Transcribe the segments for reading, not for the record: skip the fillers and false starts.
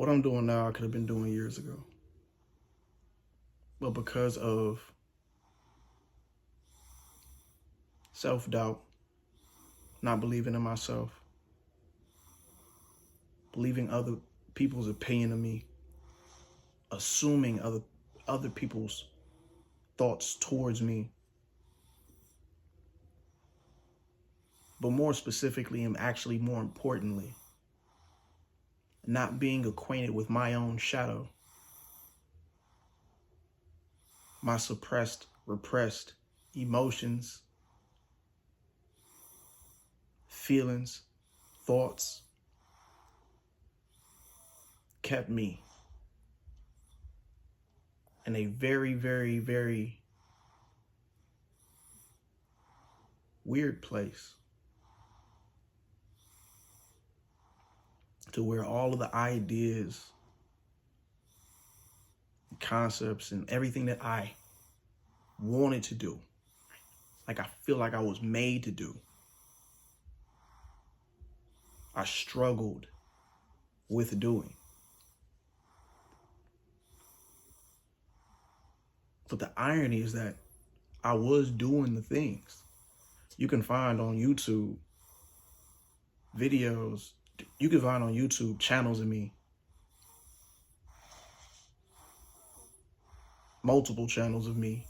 What I'm doing now, I could have been doing years ago. But because of self-doubt, not believing in myself, believing other people's opinion of me, assuming other people's thoughts towards me, but more specifically and actually more importantly, not being acquainted with my own shadow, my suppressed, repressed emotions, feelings, thoughts, kept me in a very, very, very weird place, to where all of the ideas, concepts, and everything that I wanted to do, like I feel like I was made to do, I struggled with doing. But the irony is that I was doing the things. You can find on YouTube videos, you can find on YouTube channels of me, multiple channels of me,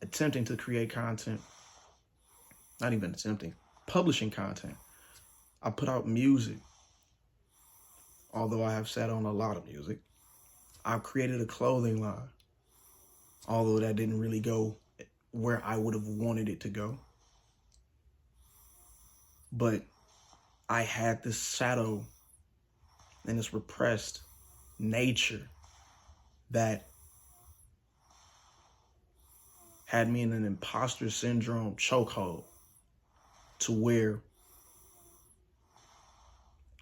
attempting to create content, not even attempting, publishing content. I put out music, although I have sat on a lot of music. I've created a clothing line, although that didn't really go where I would have wanted it to go. But I had this shadow and this repressed nature that had me in an imposter syndrome chokehold, to where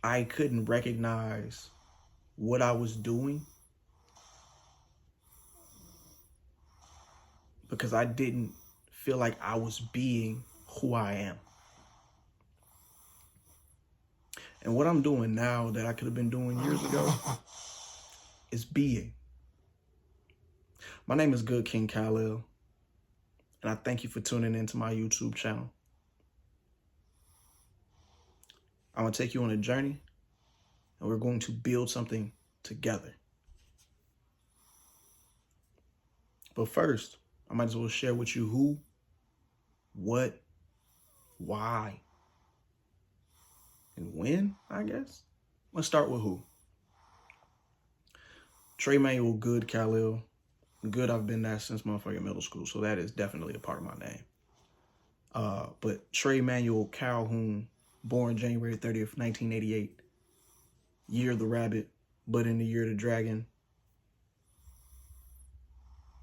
I couldn't recognize what I was doing because I didn't feel like I was being who I am. And what I'm doing now that I could have been doing years ago is being. My name is Good King Khalil, and I thank you for tuning into my YouTube channel. I'm going to take you on a journey, and we're going to build something together. But first, I might as well share with you who, what, why, and when, I guess. Let's start with who. Trey Manuel Good Khalil. Good, I've been that since motherfucking middle school, so that is definitely a part of my name. But Trey Manuel Calhoun, born January 30th, 1988. Year of the rabbit, but in the year of the dragon.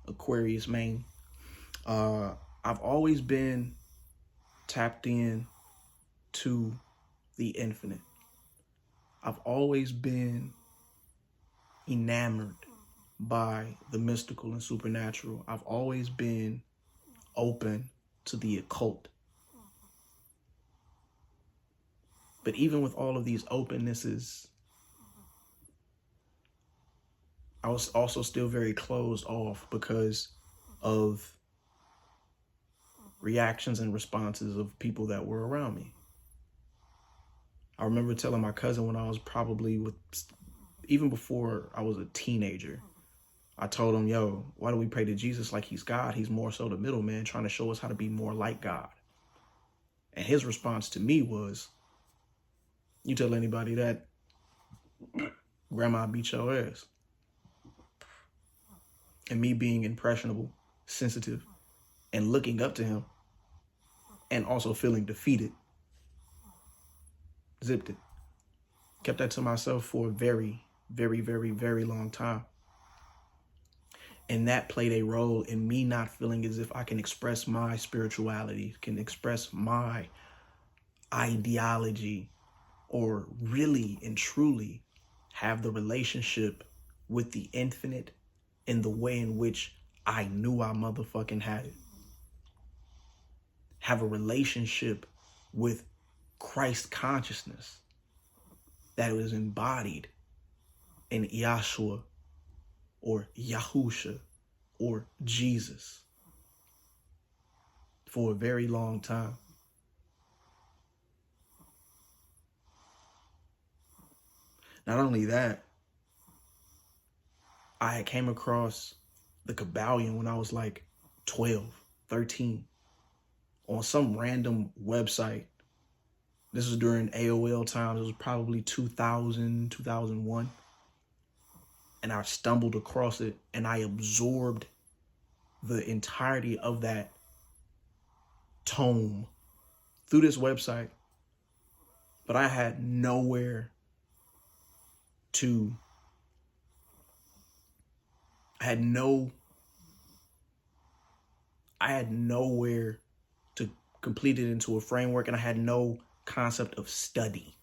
Aquarius, Maine. I've always been tapped in to the infinite. I've always been enamored by the mystical and supernatural. I've always been open to the occult. But even with all of these opennesses, I was also still very closed off because of reactions and responses of people that were around me. I remember telling my cousin when I was even before I was a teenager, I told him, yo, why do we pray to Jesus like he's God? He's more so the middleman trying to show us how to be more like God. And his response to me was, you tell anybody that, grandma beat your ass. And me being impressionable, sensitive, and looking up to him, and also feeling defeated, zipped it. Kept that to myself for a very, very, very, very long time. And that played a role in me not feeling as if I can express my spirituality, can express my ideology, or really and truly have the relationship with the infinite in the way in which I knew I motherfucking had it. Have a relationship with Christ consciousness that was embodied in Yahshua or Yahusha or Jesus for a very long time. Not only that, I came across the Kabbalion when I was like 12, 13 on some random website. This was during AOL times. It was probably 2000, 2001. And I stumbled across it and I absorbed the entirety of that tome through this website. But I had nowhere to, I had nowhere to complete it into a framework, and I had no concept of study.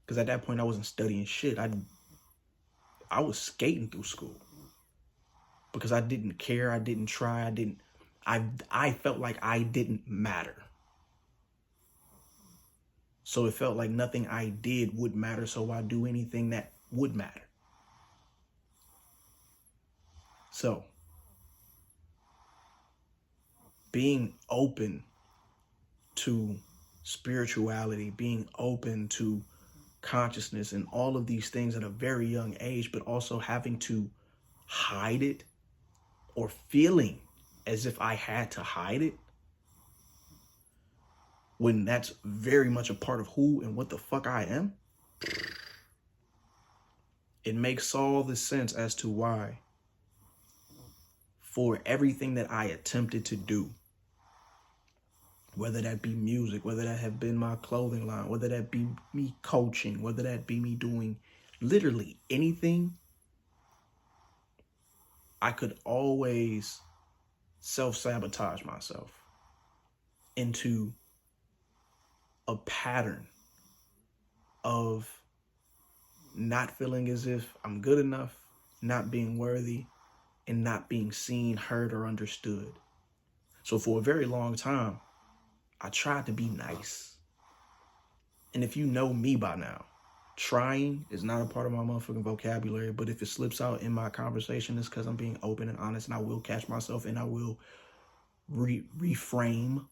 Because at that point I wasn't studying shit. I was skating through school because I didn't care. I didn't try. I felt like I didn't matter. So it felt like nothing I did would matter. So why do anything that would matter? So being open to spirituality, being open to consciousness and all of these things at a very young age, but also having to hide it or feeling as if I had to hide it when that's very much a part of who and what the fuck I am. It makes all the sense as to why, for everything that I attempted to do, whether that be music, whether that have been my clothing line, whether that be me coaching, whether that be me doing literally anything, I could always self-sabotage myself into a pattern of not feeling as if I'm good enough, not being worthy, and not being seen, heard, or understood. So for a very long time, I tried to be nice. And if you know me by now, trying is not a part of my motherfucking vocabulary, but if it slips out in my conversation, it's because I'm being open and honest, and I will catch myself and I will reframe,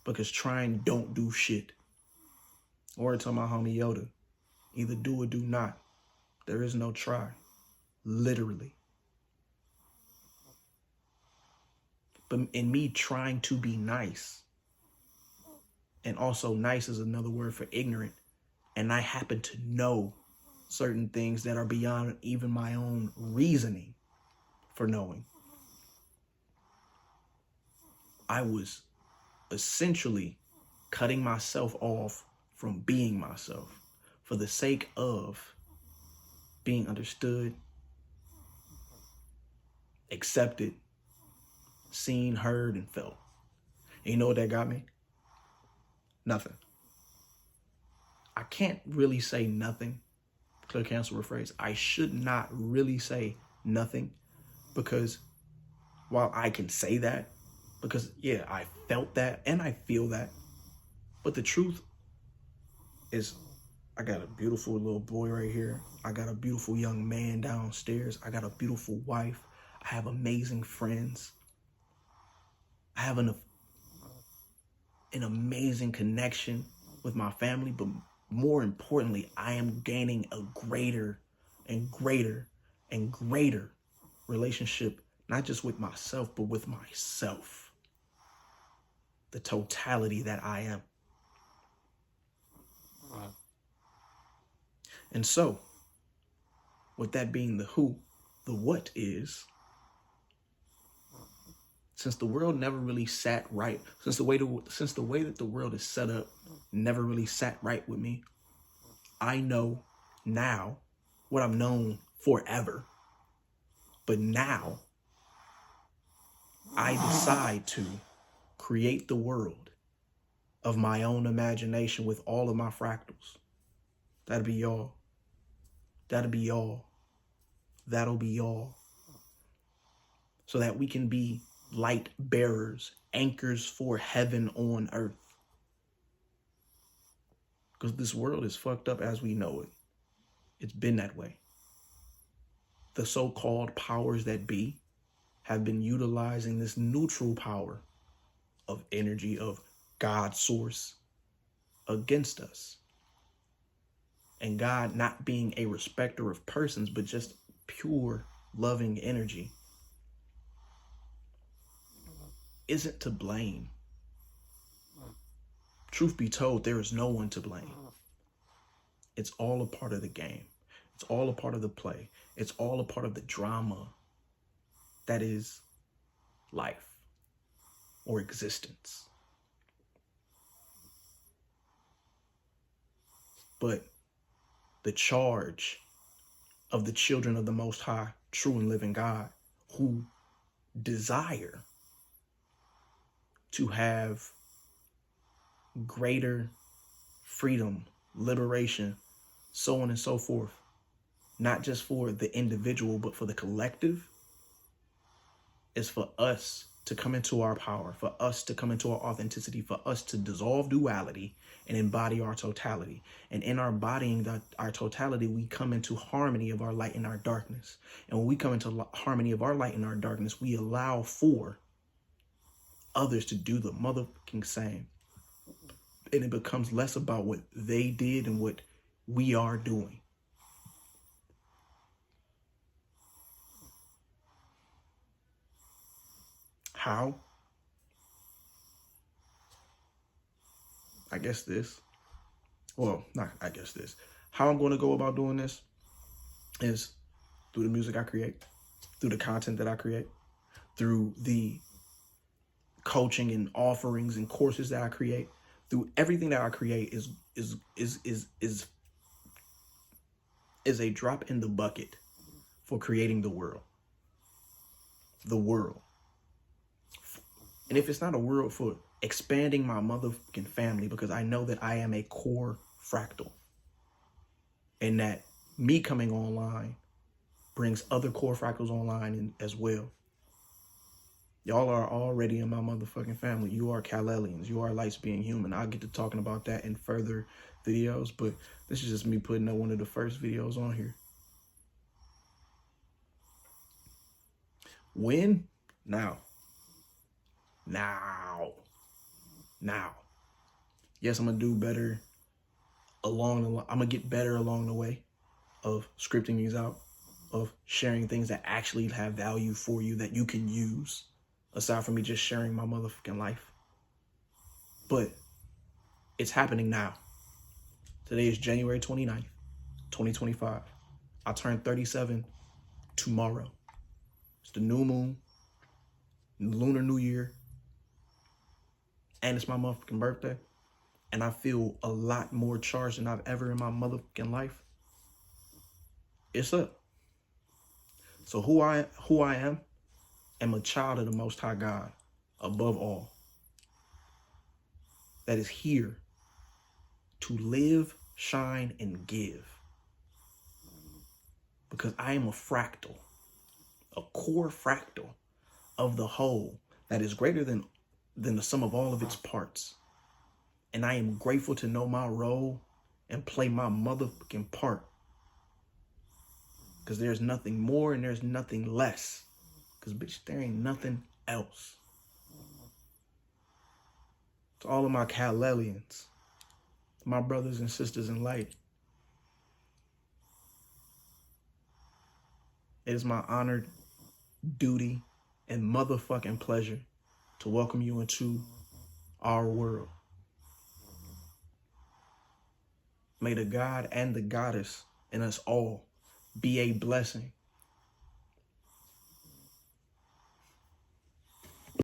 because trying don't do shit. Or to my homie Yoda, either do or do not. There is no try, literally. But in me trying to be nice, and also nice is another word for ignorant, and I happen to know certain things that are beyond even my own reasoning for knowing, I was essentially cutting myself off from being myself for the sake of being understood, accepted, seen, heard, and felt. And you know what that got me? Nothing. I can't really say nothing. Clear, cancel, rephrase. I should not really say nothing, because while I can say that, because yeah, I felt that and I feel that, but the truth is, I got a beautiful little boy right here. I got a beautiful young man downstairs. I got a beautiful wife. I have amazing friends. I have an amazing connection with my family, but more importantly, I am gaining a greater and greater and greater relationship, not just with myself, but with myself. The totality that I am. And so, with that being the who, the what is, since the world never really sat right, since the way that the world is set up never really sat right with me, I know now what I've known forever. But now I decide to create the world of my own imagination with all of my fractals. That'll be y'all. That'll be y'all. That'll be y'all. So that we can be light bearers, anchors for heaven on earth. Because this world is fucked up as we know it. It's been that way. The so-called powers that be have been utilizing this neutral power of energy, of God's source, against us. And God not being a respecter of persons, but just pure loving energy, isn't to blame. Truth be told, there is no one to blame. It's all a part of the game. It's all a part of the play. It's all a part of the drama that is life or existence. But the charge of the children of the Most High, true and living God, who desire to have greater freedom, liberation, so on and so forth, not just for the individual, but for the collective, is for us to come into our power, for us to come into our authenticity, for us to dissolve duality and embody our totality. And in our embodying our totality, we come into harmony of our light and our darkness. And when we come into harmony of our light and our darkness, we allow for others to do the motherfucking same. And it becomes less about what they did and what we are doing. How? How I'm going to go about doing this is through the music I create, through the content that I create, through the coaching and offerings and courses that I create, through everything that I create is a drop in the bucket for creating the world. The world. And if it's not a world, for expanding my motherfucking family, because I know that I am a core fractal. And that me coming online brings other core fractals online as well. Y'all are already in my motherfucking family. You are Kal-Elians. You are lights being human. I'll get to talking about that in further videos, but this is just me putting up one of the first videos on here. When? Now. Yes, I'm gonna do better I'm gonna get better along the way of scripting these out, of sharing things that actually have value for you that you can use, aside from me just sharing my motherfucking life. But it's happening now. Today is January 29th, 2025. I turn 37 tomorrow. It's the new moon, Lunar New Year, and it's my motherfucking birthday. And I feel a lot more charged than I've ever in my motherfucking life. It's up. So who I am a child of the Most High God, above all, that is here to live, shine, and give. Because I am a fractal, a core fractal of the whole that is greater than the sum of all of its parts. And I am grateful to know my role and play my motherfucking part. Because there's nothing more and there's nothing less. Because, bitch, there ain't nothing else. To all of my Kal-Elians, my brothers and sisters in light, it is my honored duty and motherfucking pleasure to welcome you into our world. May the God and the goddess in us all be a blessing